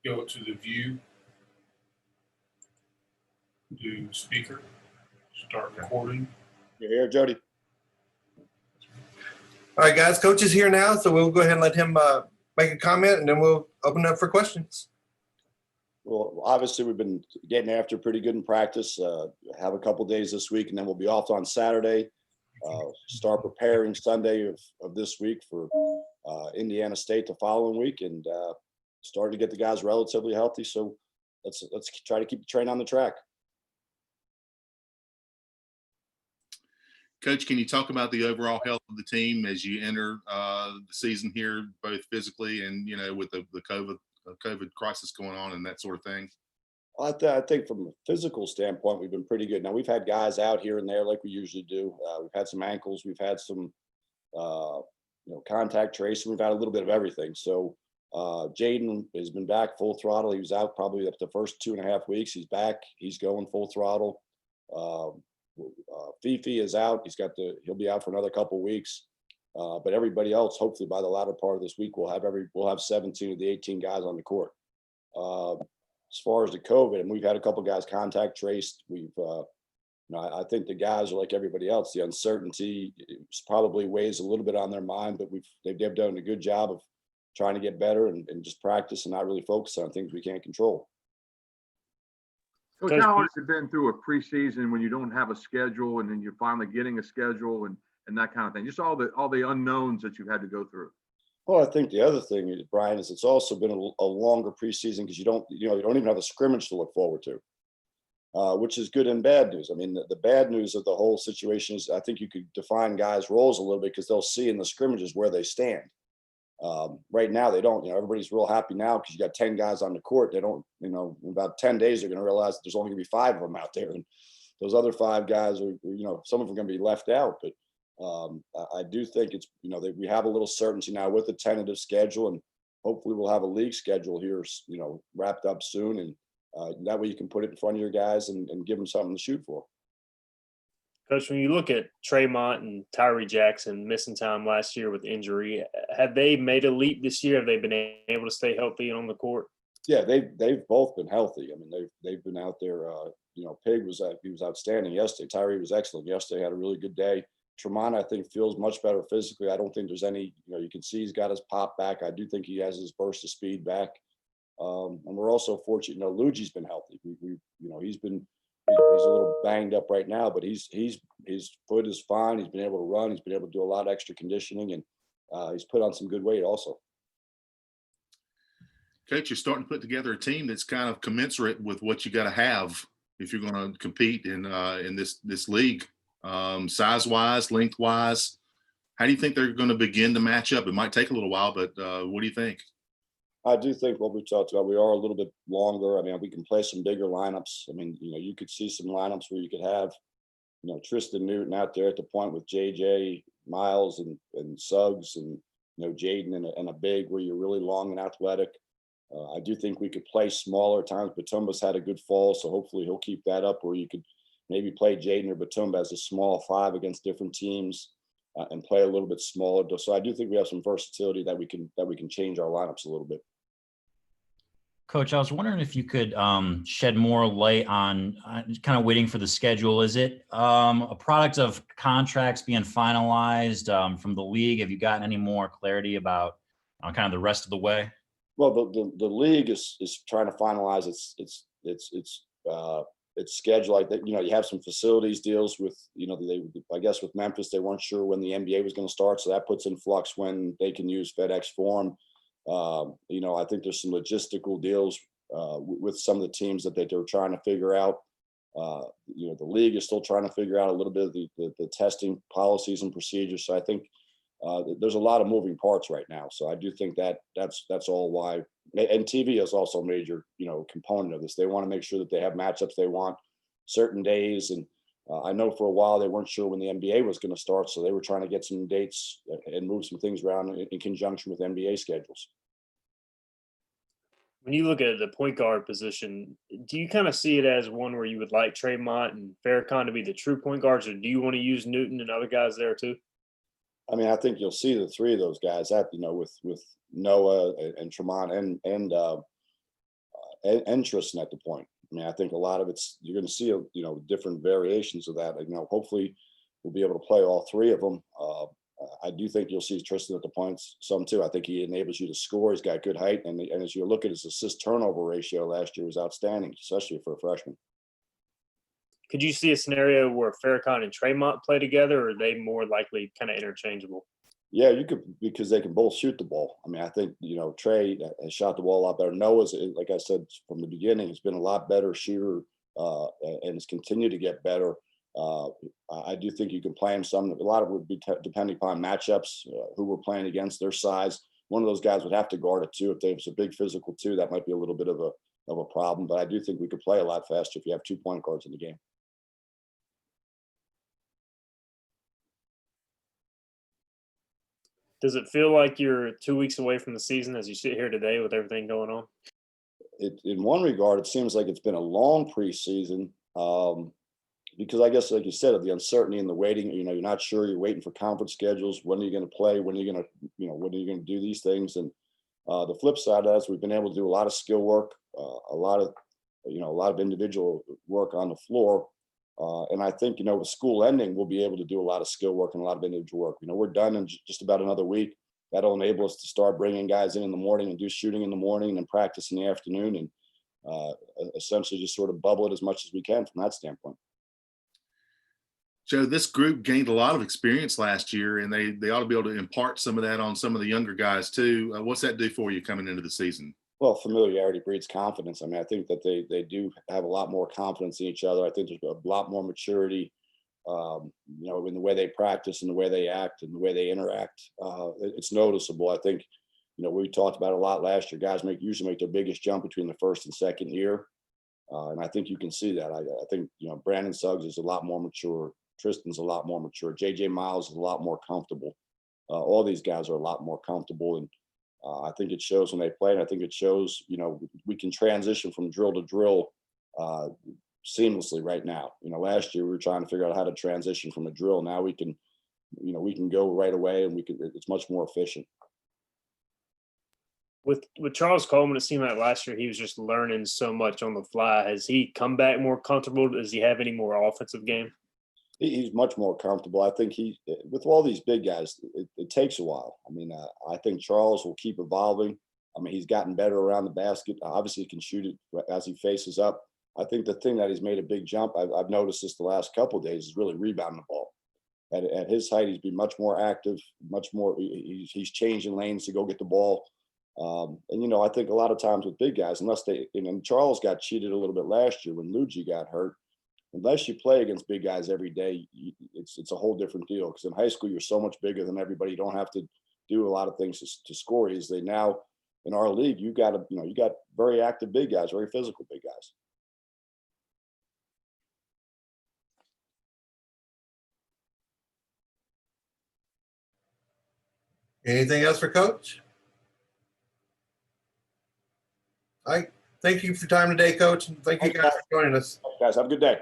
Go to the view, do speaker, start recording. You're here, Jody. All right, guys, Coach is here now, so we'll go ahead and let him make a comment, and then we'll open up for questions. Well, obviously, we've been getting after pretty good in practice. Have a couple days this week, and then we'll be off on Saturday. Start preparing Sunday of this week for Indiana State the following week, and starting to get the guys relatively healthy. So let's try to keep the train on the track. Coach, can you talk about the overall health of the team as you enter the season here, both physically and, with the COVID crisis going on and that sort of thing? I think from a physical standpoint, we've been pretty good. Now, we've had guys out here and there like we usually do. We've had some ankles. We've had some, contact tracing. We've had a little bit of everything. So Jaden has been back full throttle. He was out probably up the first 2.5 weeks. He's back. He's going full throttle. Fifi is out. He'll be out for another couple of weeks. But everybody else, hopefully by the latter part of this week, we'll have 17 of the 18 guys on the court. As far as the COVID, and we've had a couple of guys contact traced. I think the guys are like everybody else. The uncertainty probably weighs a little bit on their mind, but they've done a good job of trying to get better and just practice and not really focus on things we can't control. Coach, how hard has it been through a preseason when you don't have a schedule and then you're finally getting a schedule and that kind of thing? Just all the unknowns that you've had to go through. Well, I think the other thing, Brian, is it's also been a longer preseason because you don't even have a scrimmage to look forward to, which is good and bad news. I mean, the bad news of the whole situation is I think you could define guys' roles a little bit because they'll see in the scrimmages where they stand. Right now, they don't. Everybody's real happy now because you got 10 guys on the court. They don't. In about 10 days, they're going to realize there's only going to be 5 of them out there, and those other 5 guys are, some of them are going to be left out. But I do think it's, that we have a little certainty now with the tentative schedule, and hopefully we'll have a league schedule here, wrapped up soon, and that way you can put it in front of your guys and give them something to shoot for. Coach, when you look at Tremont and Tyree Jackson missing time last year with injury, have they made a leap this year? Have they been able to stay healthy on the court? Yeah, they've both been healthy. I mean, they've been out there. Pig was outstanding yesterday. Tyree was excellent yesterday. Had a really good day. Tremont, I think, feels much better physically. I don't think there's any. You can see he's got his pop back. I do think he has his burst of speed back. And we're also fortunate. Luigi's been healthy. He's a little banged up right now, but his foot is fine. He's been able to run. He's been able to do a lot of extra conditioning, and he's put on some good weight also. Coach, you're starting to put together a team that's kind of commensurate with what you got to have if you're going to compete in this league, size-wise, length-wise. How do you think they're going to begin to match up? It might take a little while, but what do you think? I do think what we talked about, we are a little bit longer. I mean, we can play some bigger lineups. I mean, you could see some lineups where you could have, Tristan Newton out there at the point with JJ, Miles, and Suggs, and, Jaden and a big where you're really long and athletic. I do think we could play smaller times. Batumba's had a good fall, so hopefully he'll keep that up where you could maybe play Jaden or Batumba as a small 5 against different teams and play a little bit smaller. So I do think we have some versatility that we can change our lineups a little bit. Coach, I was wondering if you could shed more light on kind of waiting for the schedule. Is it a product of contracts being finalized from the league? Have you gotten any more clarity about kind of the rest of the way? Well, the league is trying to finalize its schedule. Like that, you have some facilities deals with, I guess with Memphis, they weren't sure when the NBA was going to start, so that puts in flux when they can use FedEx Forum. I think there's some logistical deals with some of the teams that they're trying to figure out. The league is still trying to figure out a little bit of the testing policies and procedures. So I think there's a lot of moving parts right now. So I do think that's all why. And TV is also a major, component of this. They want to make sure that they have matchups they want certain days. And I know for a while they weren't sure when the NBA was going to start, so they were trying to get some dates and move some things around in conjunction with NBA schedules. When you look at the point guard position, do you kind of see it as one where you would like Tremont and Farrakhan to be the true point guards, or do you want to use Newton and other guys there too? I mean, I think you'll see the 3 of those guys with Noah and Tremont and and Tristan at the point. I mean, I think a lot of it's, you're going to see, different variations of that. Hopefully we'll be able to play all three of them. I do think you'll see Tristan at the points some too. I think he enables you to score. He's got good height. And as you look at his assist turnover ratio last year was outstanding, especially for a freshman. Could you see a scenario where Farrakhan and Tremont play together, or are they more likely kind of interchangeable? Yeah, you could, because they can both shoot the ball. I mean, I think, Trey has shot the ball a lot better. Noah's, like I said from the beginning, has been a lot better shooter and has continued to get better. I do think you can play him some. A lot of it would be depending upon matchups, who we're playing against, their size. One of those guys would have to guard it too. If there's a big physical too, that might be a little bit of a problem. But I do think we could play a lot faster if you have 2 point guards in the game. Does it feel like you're 2 weeks away from the season as you sit here today with everything going on? In one regard, it seems like it's been a long preseason because I guess, like you said, of the uncertainty and the waiting. You're not sure. You're waiting for conference schedules. When are you going to play? When are you going to, when are you going to do these things? And the flip side of that is we've been able to do a lot of skill work, a lot of individual work on the floor. And I think, with school ending, we'll be able to do a lot of skill work and a lot of individual work. We're done in just about another week. That'll enable us to start bringing guys in the morning and do shooting in the morning and practice in the afternoon and essentially just sort of bubble it as much as we can from that standpoint. Joe, this group gained a lot of experience last year, and they ought to be able to impart some of that on some of the younger guys too. What's that do for you coming into the season? Well, familiarity breeds confidence. I mean, I think that they do have a lot more confidence in each other. I think there's a lot more maturity, in the way they practice and the way they act and the way they interact. It's noticeable. I think, we talked about it a lot last year. Guys usually make their biggest jump between the first and second year. And I think you can see that. I think, Brandon Suggs is a lot more mature. Tristan's a lot more mature. JJ Miles is a lot more comfortable. All these guys are a lot more comfortable. And I think it shows when they play. And I think it shows, we can transition from drill to drill seamlessly right now. Last year we were trying to figure out how to transition from a drill. Now we can go right away and it's much more efficient. With Charles Coleman, it seemed like last year he was just learning so much on the fly. Has he come back more comfortable? Does he have any more offensive game? He's much more comfortable. I think with all these big guys, it takes a while. I mean, I think Charles will keep evolving. I mean, he's gotten better around the basket. Obviously, he can shoot it as he faces up. I think the thing that he's made a big jump, I've noticed this the last couple of days, is really rebounding the ball. At his height, he's been much more active, much more. He's changing lanes to go get the ball. And I think a lot of times with big guys, unless and Charles got cheated a little bit last year when Luigi got hurt. Unless you play against big guys every day, it's a whole different deal. Because in high school, you're so much bigger than everybody. You don't have to do a lot of things to score easily. Now, in our league, you got very active big guys, very physical big guys. Anything else for Coach? All right. Thank you for your time today, Coach. And thank you guys for joining us. Guys, have a good day.